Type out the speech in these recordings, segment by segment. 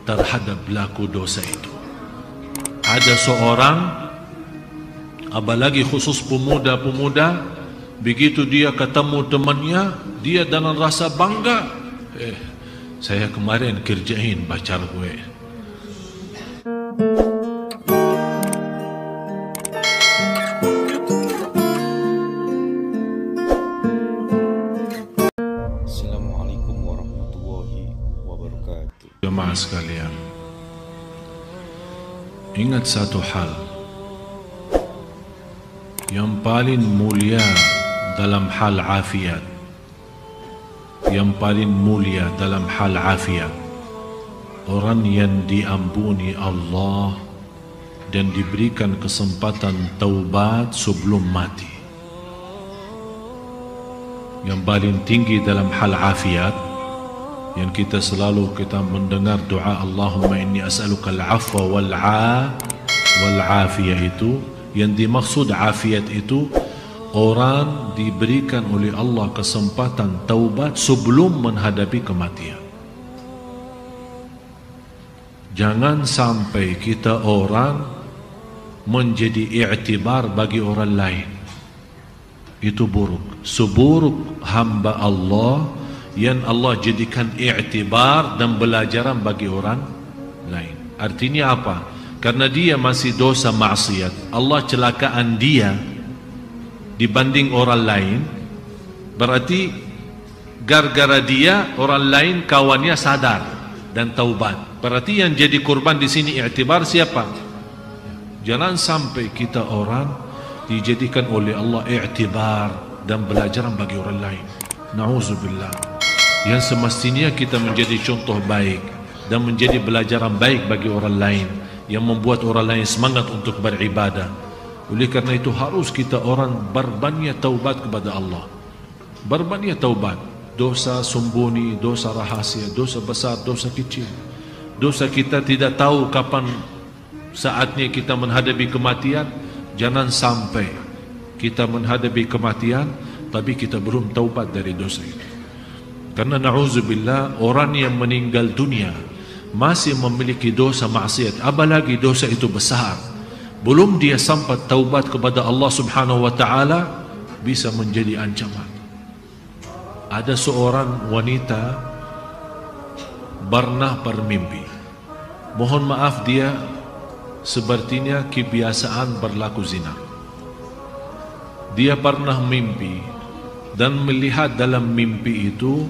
terhadap pelaku dosa itu. Ada seorang, apalagi khusus pemuda-pemuda, begitu dia ketemu temannya, dia dengan rasa bangga, saya kemarin kerjain pacar gue. Assalamualaikum warahmatullahi wabarakatuh. Jemaah sekalian, ingat satu hal, yang paling mulia dalam hal afiat, yang paling mulia dalam hal afiat, orang yang diampuni Allah dan diberikan kesempatan taubat sebelum mati. Yang paling tinggi dalam hal afiat, yang kita selalu mendengar doa Allahumma inni as'aluka al-afwa wal-afiyah, itu yang dimaksud afiat itu orang diberikan oleh Allah kesempatan taubat sebelum menghadapi kematian. Jangan sampai kita orang menjadi i'tibar bagi orang lain. Itu buruk. Seburuk hamba Allah yang Allah jadikan i'tibar dan belajaran bagi orang lain. Artinya apa? Karena dia masih dosa maksiat, Allah celakaan dia dibanding orang lain. Berarti gara-gara dia orang lain kawannya sadar dan taubat. Berarti yang jadi korban di sini i'tibar siapa? Jangan sampai kita orang dijadikan oleh Allah i'tibar dan belajaran bagi orang lain. Na'udzubillah. Yang semestinya kita menjadi contoh baik dan menjadi belajaran baik bagi orang lain, yang membuat orang lain semangat untuk beribadah. Oleh karena itu harus kita orang berbanyak taubat kepada Allah. Berbanyak taubat. Dosa sembunyi, dosa rahasia, dosa besar, dosa kecil. Dosa kita tidak tahu kapan saatnya kita menghadapi kematian. Jangan sampai kita menghadapi kematian tapi kita belum taubat dari dosa itu. Karena na'udzubillah, orang yang meninggal dunia masih memiliki dosa maksiat, apalagi dosa itu besar, belum dia sempat taubat kepada Allah subhanahu wa ta'ala, bisa menjadi ancaman. Ada seorang wanita pernah bermimpi. Mohon maaf, dia sepertinya kebiasaan berlaku zina. Dia pernah mimpi dan melihat dalam mimpi itu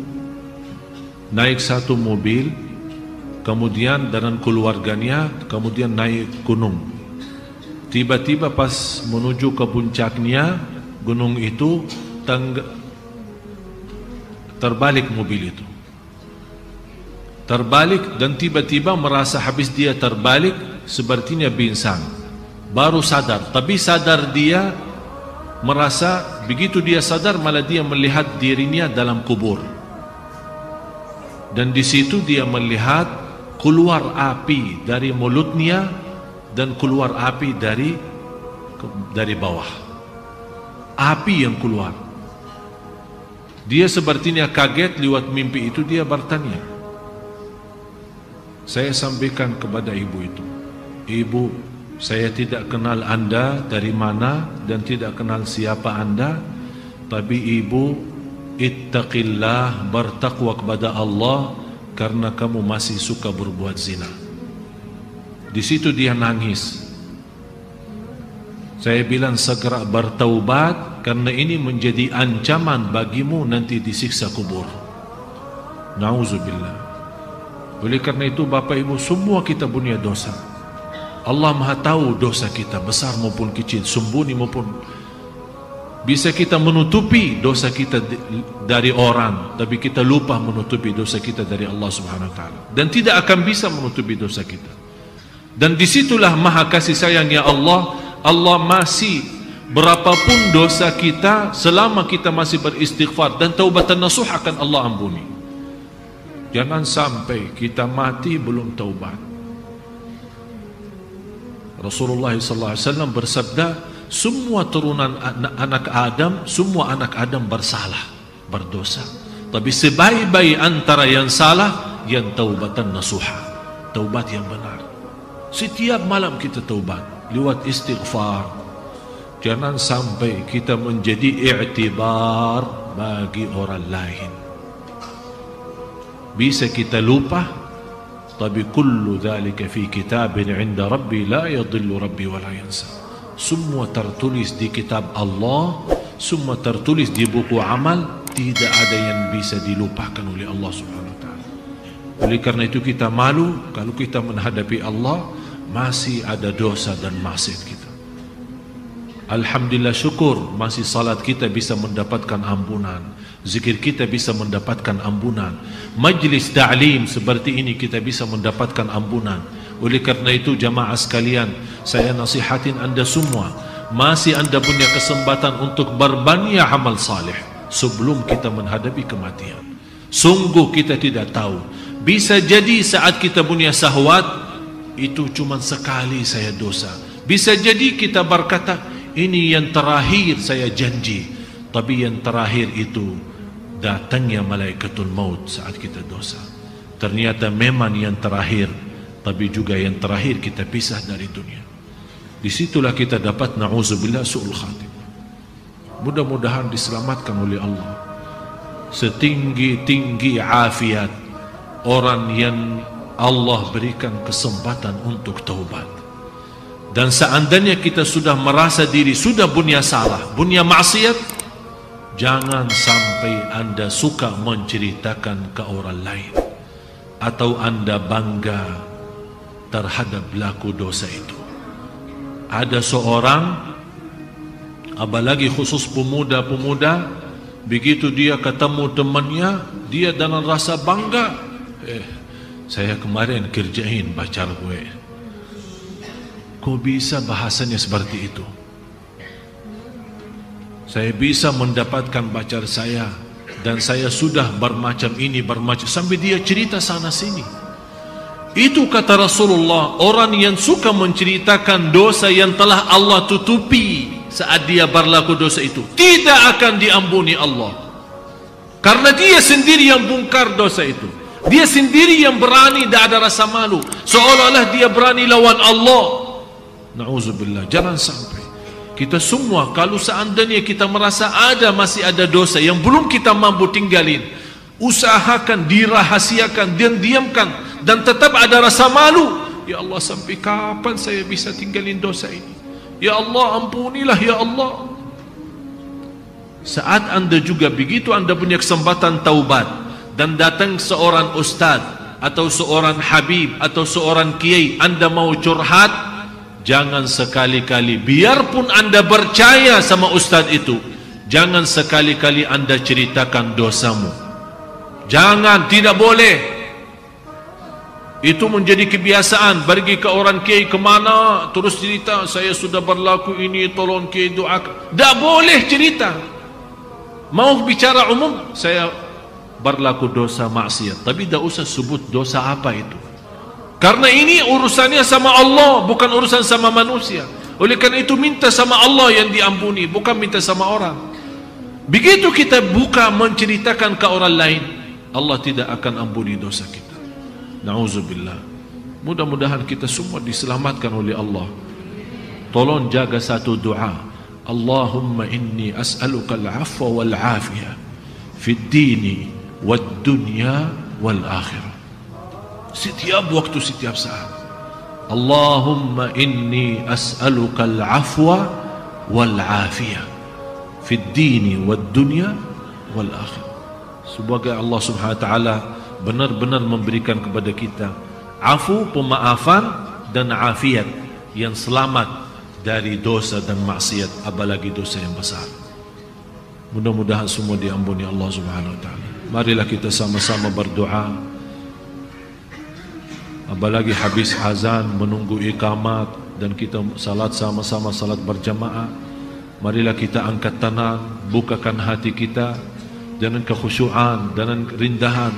naik satu mobil, kemudian dengan keluarganya, kemudian naik gunung. Tiba-tiba pas menuju ke puncaknya gunung itu, terbalik mobil itu. Terbalik dan tiba-tiba merasa habis dia terbalik, sepertinya pingsan. Baru sadar, tapi sadar dia merasa, begitu dia sadar malah dia melihat dirinya dalam kubur. Dan di situ dia melihat keluar api dari mulutnya dan keluar api dari bawah. Api yang keluar. Dia sepertinya kaget lewat mimpi itu. Dia bertanya, saya sampaikan kepada ibu itu, ibu, saya tidak kenal anda dari mana dan tidak kenal siapa anda, tapi ibu, ittaqillah, bertakwa kepada Allah, karena kamu masih suka berbuat zina. Di situ dia nangis. Saya bilang segera bertaubat, karena ini menjadi ancaman bagimu nanti disiksa kubur. Na'udzubillah. Oleh karena itu Bapak Ibu, semua kita punya dosa. Allah Maha tahu dosa kita, besar maupun kecil, sembunyi maupun. Bisa kita menutupi dosa kita dari orang, tapi kita lupa menutupi dosa kita dari Allah Subhanahu wa ta'ala, dan tidak akan bisa menutupi dosa kita. Dan disitulah maha kasih sayangnya Allah. Allah masih, berapapun dosa kita, selama kita masih beristighfar dan taubatan nasuh, akan Allah ampuni. Jangan sampai kita mati belum taubat. Rasulullah SAW bersabda, semua turunan anak Adam, semua anak Adam bersalah, berdosa. Tapi sebaik-baik antara yang salah, yang taubatan nasuha. taubat yang benar. Setiap malam kita taubat lewat istighfar. Jangan sampai kita menjadi i'tibar bagi orang lain. Bisa kita lupa, tapi kullu dhalika fi kitabin 'inda rabbi la yadhillu rabbi wa la yansa. Semua tertulis di kitab Allah, semua tertulis di buku amal, tidak ada yang bisa dilupakan oleh Allah Subhanahu wa taala. Oleh karena itu kita malu kalau kita menghadapi Allah masih ada dosa dan maksiat kita. Alhamdulillah, syukur masih salat kita bisa mendapatkan ampunan, zikir kita bisa mendapatkan ampunan, majlis ta'lim seperti ini kita bisa mendapatkan ampunan. Oleh karena itu jamaah sekalian, saya nasihatin anda semua, masih anda punya kesempatan untuk berbanyak amal saleh sebelum kita menghadapi kematian. Sungguh kita tidak tahu, bisa jadi saat kita punya syahwat itu cuma sekali saya dosa, bisa jadi kita berkata ini yang terakhir saya janji, tapi yang terakhir itu datangnya malaikatul maut saat kita dosa. Ternyata memang yang terakhir, tapi juga yang terakhir kita pisah dari dunia. Disitulah kita dapat na'udzubillah su'ul khatimah. Mudah-mudahan diselamatkan oleh Allah. Setinggi-tinggi afiat orang yang Allah berikan kesempatan untuk taubat. Dan seandainya kita sudah merasa diri sudah punya salah, punya maksiat, jangan sampai anda suka menceritakan ke orang lain atau anda bangga terhadap pelaku dosa itu. Ada seorang, apalagi khusus pemuda-pemuda, begitu dia ketemu temannya, dia dengan rasa bangga, saya kemarin kerjain pacar gue. Kok bisa bahasanya seperti itu? Saya bisa mendapatkan pacar saya dan saya sudah bermacam ini, bermacam, sampai dia cerita sana sini. Itu kata Rasulullah, orang yang suka menceritakan dosa yang telah Allah tutupi saat dia berlaku dosa itu tidak akan diampuni Allah, karena dia sendiri yang bongkar dosa itu. Dia sendiri yang berani, tidak ada rasa malu, seolah-olah dia berani lawan Allah. Na'udzubillah. Jangan sampai kita semua, kalau seandainya kita merasa masih ada dosa yang belum kita mampu tinggalin, usahakan dirahasiakan dan diamkan, dan tetap ada rasa malu. Ya Allah, sampai kapan saya bisa tinggalin dosa ini? Ya Allah, ampunilah ya Allah. Saat anda juga begitu, anda punya kesempatan taubat dan datang seorang ustaz atau seorang habib atau seorang kiai, anda mau curhat, jangan sekali-kali, biarpun anda percaya sama ustaz itu, jangan sekali-kali anda ceritakan dosamu. Jangan, tidak boleh. Itu menjadi kebiasaan, pergi ke orang kiai kemana terus cerita, saya sudah berlaku ini, tolong kiai doakan. Tak boleh cerita. Mau bicara umum, saya berlaku dosa maksiat, tapi tak usah sebut dosa apa itu, karena ini urusannya sama Allah, bukan urusan sama manusia. Oleh karena itu minta sama Allah yang diampuni, bukan minta sama orang. Begitu kita buka menceritakan ke orang lain, Allah tidak akan ampuni dosa kita. Na'udzubillah. Mudah-mudahan kita semua diselamatkan oleh Allah. Tolong jaga satu doa, Allahumma inni as'aluka al-afwa wal-afiyah fid dini wad dunya wal akhirah. Setiap waktu, setiap saat, Allahumma inni as'aluka al-afwa wal-afiyah fid dini wad dunya wal akhirah. Semoga Allah Subhanahu wa taala benar-benar memberikan kepada kita afu, pemaafan dan afiat, yang selamat dari dosa dan maksiat, apalagi dosa yang besar. Mudah-mudahan semua diampuni Allah Subhanahu wa taala. Marilah kita sama-sama berdoa. Apalagi habis azan menunggu iqamat dan kita salat sama-sama, salat berjamaah. Marilah kita angkat tangan, bukakan hati kita dengan kekhusyuan, dengan kerindahan,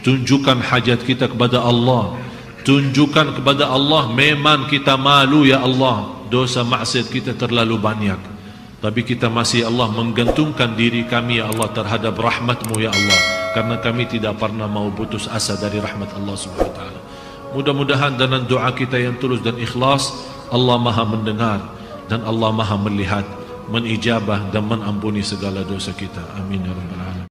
tunjukkan hajat kita kepada Allah. Tunjukkan kepada Allah, memang kita malu ya Allah, dosa maksiat kita terlalu banyak, tapi kita masih Allah menggantungkan diri kami ya Allah terhadap rahmat-Mu ya Allah, karena kami tidak pernah mau putus asa dari rahmat Allah Subhanahu wa taala. Mudah-mudahan dengan doa kita yang tulus dan ikhlas, Allah Maha mendengar dan Allah Maha melihat, menijabah dan mengampuni segala dosa kita. Amin ya rabbal alamin.